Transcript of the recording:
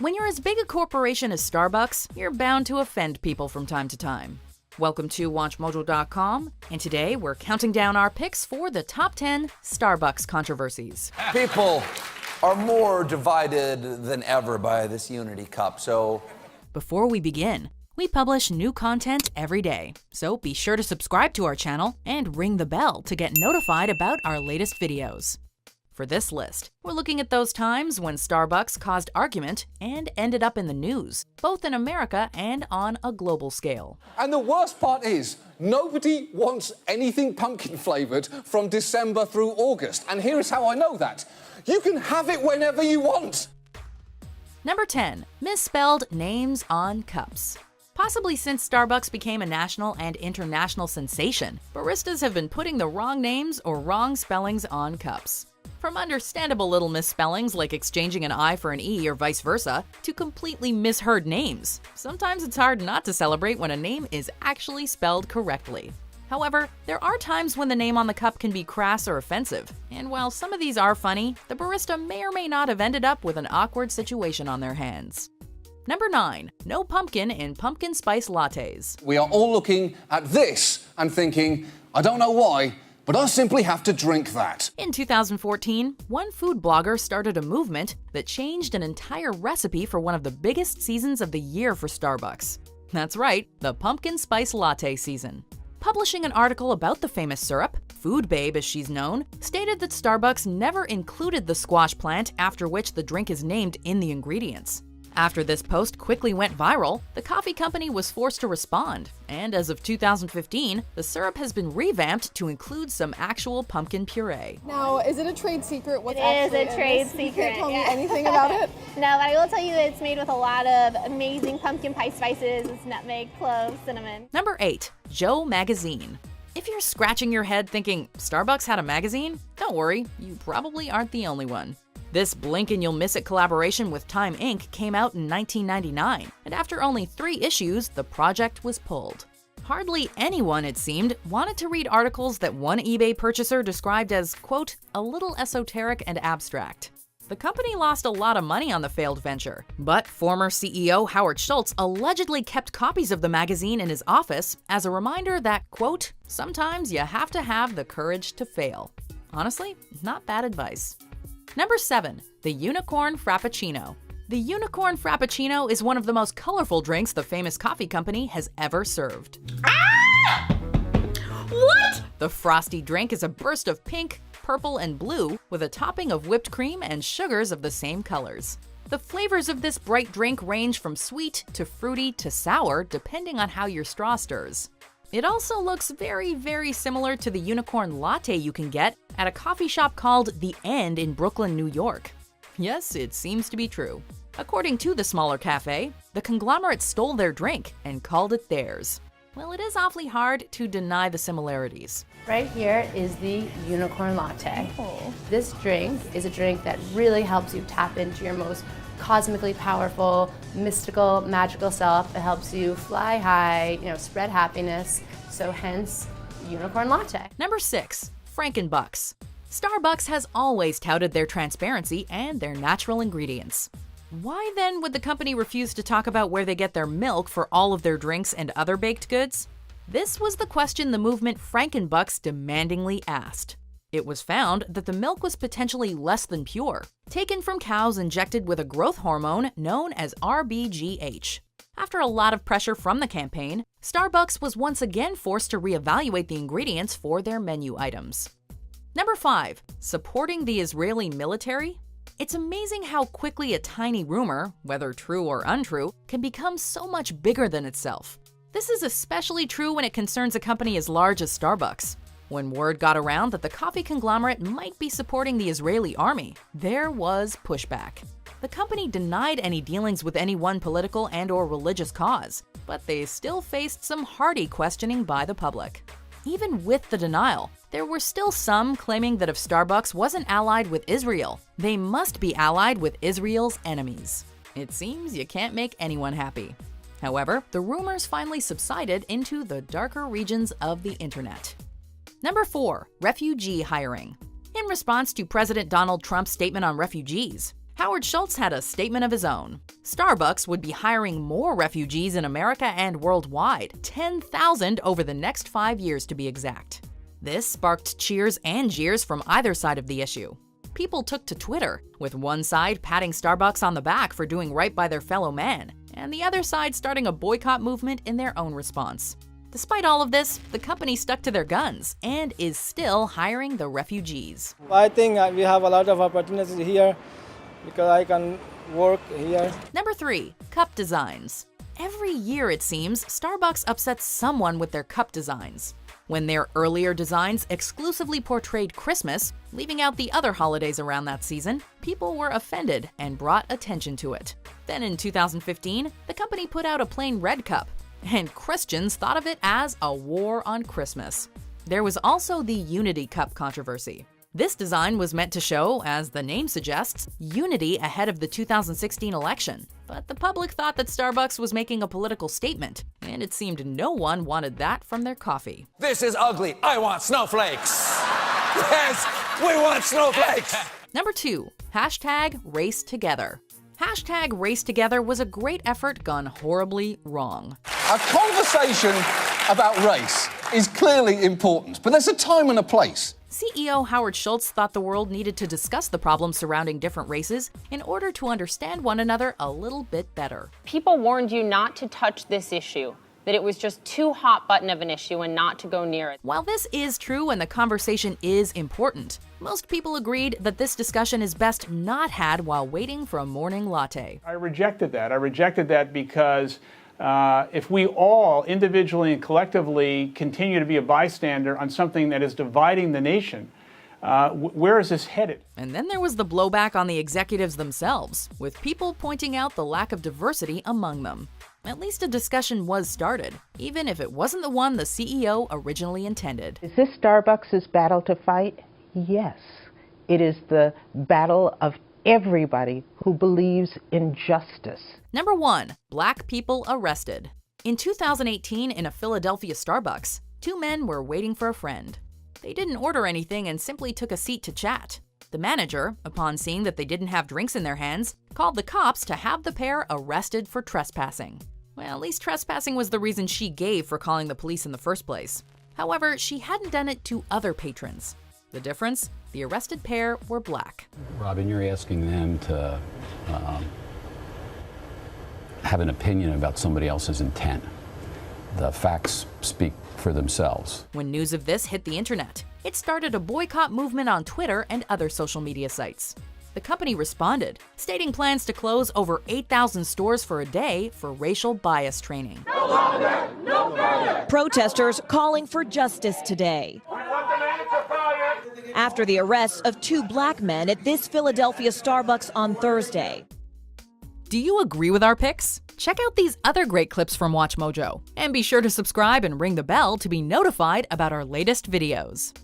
When you're as big a corporation as Starbucks, you're bound to offend people from time to time. Welcome to WatchMojo.com, and today we're counting down our picks for the top 10 Starbucks controversies. People are more divided than ever by this Unity Cup, so... Before we begin, we publish new content every day, so be sure to subscribe to our channel and ring the bell to get notified about our latest videos. For this list, we're looking at those times when Starbucks caused argument and ended up in the news, both in America and on a global scale. And the worst part is, nobody wants anything pumpkin-flavored from December through August. And here is how I know that. You can have it whenever you want. Number 10. Misspelled names on cups. Possibly since Starbucks became a national and international sensation, baristas have been putting the wrong names or wrong spellings on cups. From understandable little misspellings like exchanging an I for an E or vice versa, to completely misheard names. Sometimes it's hard not to celebrate when a name is actually spelled correctly. However, there are times when the name on the cup can be crass or offensive, and while some of these are funny, the barista may or may not have ended up with an awkward situation on their hands. Number 9. No pumpkin in pumpkin spice lattes. We are all looking at this and thinking, I don't know why, but I simply have to drink that. In 2014, one food blogger started a movement that changed an entire recipe for one of the biggest seasons of the year for Starbucks. That's right, the pumpkin spice latte season. Publishing an article about the famous syrup, Food Babe as she's known, stated that Starbucks never included the squash plant after which the drink is named in the ingredients. After this post quickly went viral, the coffee company was forced to respond, and as of 2015, the syrup has been revamped to include some actual pumpkin puree. Now, is it a trade secret? What's It is a trade secret. You can't tell me anything about it? No, but I will tell you that it's made with a lot of amazing pumpkin pie spices. It's nutmeg, cloves, cinnamon. Number 8. Joe Magazine. If you're scratching your head thinking Starbucks had a magazine, don't worry, you probably aren't the only one. This blink and you'll miss it collaboration with Time Inc. came out in 1999, and after only 3 issues, the project was pulled. Hardly anyone, it seemed, wanted to read articles that one eBay purchaser described as, quote, a little esoteric and abstract. The company lost a lot of money on the failed venture, but former CEO Howard Schultz allegedly kept copies of the magazine in his office as a reminder that, quote, sometimes you have to have the courage to fail. Honestly, not bad advice. Number 7. The Unicorn Frappuccino. The Unicorn Frappuccino is one of the most colorful drinks the famous coffee company has ever served. Ah! What? The frosty drink is a burst of pink, purple, and blue with a topping of whipped cream and sugars of the same colors. The flavors of this bright drink range from sweet to fruity to sour depending on how your straw stirs. It also looks very, very similar to the unicorn latte you can get at a coffee shop called The End in Brooklyn, New York. Yes, it seems to be true. According to the smaller cafe, the conglomerate stole their drink and called it theirs. Well, it is awfully hard to deny the similarities. Right here is the unicorn latte. This drink is a drink that really helps you tap into your most cosmically powerful, mystical, magical self. It helps you fly high, spread happiness. So hence, unicorn latte. Number 6. Frankenbucks. Starbucks has always touted their transparency and their natural ingredients. Why then would the company refuse to talk about where they get their milk for all of their drinks and other baked goods? This was the question the movement Frankenbucks demandingly asked. It was found that the milk was potentially less than pure, taken from cows injected with a growth hormone known as RBGH. After a lot of pressure from the campaign, Starbucks was once again forced to reevaluate the ingredients for their menu items. Number 5. Supporting the Israeli military? It's amazing how quickly a tiny rumor, whether true or untrue, can become so much bigger than itself. This is especially true when it concerns a company as large as Starbucks. When word got around that the coffee conglomerate might be supporting the Israeli army, there was pushback. The company denied any dealings with any one political and/or religious cause, but they still faced some hearty questioning by the public. Even with the denial, there were still some claiming that if Starbucks wasn't allied with Israel, they must be allied with Israel's enemies. It seems you can't make anyone happy. However, the rumors finally subsided into the darker regions of the internet. Number 4. Refugee hiring. In response to President Donald Trump's statement on refugees, Howard Schultz had a statement of his own. Starbucks would be hiring more refugees in America and worldwide, 10,000 over the next 5 years to be exact. This sparked cheers and jeers from either side of the issue. People took to Twitter, with one side patting Starbucks on the back for doing right by their fellow man, and the other side starting a boycott movement in their own response. Despite all of this, the company stuck to their guns and is still hiring the refugees. I think we have a lot of opportunities here because I can work here. Number 3. Cup designs. Every year, it seems, Starbucks upsets someone with their cup designs. When their earlier designs exclusively portrayed Christmas, leaving out the other holidays around that season, people were offended and brought attention to it. Then in 2015, the company put out a plain red cup, and Christians thought of it as a war on Christmas. There was also the Unity Cup controversy. This design was meant to show, as the name suggests, unity ahead of the 2016 election. But the public thought that Starbucks was making a political statement, and it seemed no one wanted that from their coffee. This is ugly. I want snowflakes. Yes, we want snowflakes. Number 2. Hashtag Race Together. Hashtag Race Together was a great effort gone horribly wrong. A conversation about race is clearly important, but there's a time and a place. CEO Howard Schultz thought the world needed to discuss the problems surrounding different races in order to understand one another a little bit better. People warned you not to touch this issue, that it was just too hot button of an issue and not to go near it. While this is true and the conversation is important, most people agreed that this discussion is best not had while waiting for a morning latte. I rejected that. I rejected that because if we all individually and collectively continue to be a bystander on something that is dividing the nation, where is this headed? And then there was the blowback on the executives themselves, with people pointing out the lack of diversity among them. At least a discussion was started, even if it wasn't the one the CEO originally intended. Is this Starbucks' battle to fight? Yes. It is the battle of everybody who believes in justice. Number 1. Black people arrested. In 2018, in a Philadelphia Starbucks, 2 men were waiting for a friend. They didn't order anything and simply took a seat to chat. The manager, upon seeing that they didn't have drinks in their hands, called the cops to have the pair arrested for trespassing. Well, at least trespassing was the reason she gave for calling the police in the first place. However, she hadn't done it to other patrons. The difference? The arrested pair were black. Robin, you're asking them to have an opinion about somebody else's intent. The facts speak for themselves. When news of this hit the internet, it started a boycott movement on Twitter and other social media sites. The company responded, stating plans to close over 8,000 stores for a day for racial bias training. No longer, no further. Protesters calling for justice today after the arrest of 2 black men at this Philadelphia Starbucks on Thursday. Do you agree with our picks? Check out these other great clips from WatchMojo, and be sure to subscribe and ring the bell to be notified about our latest videos.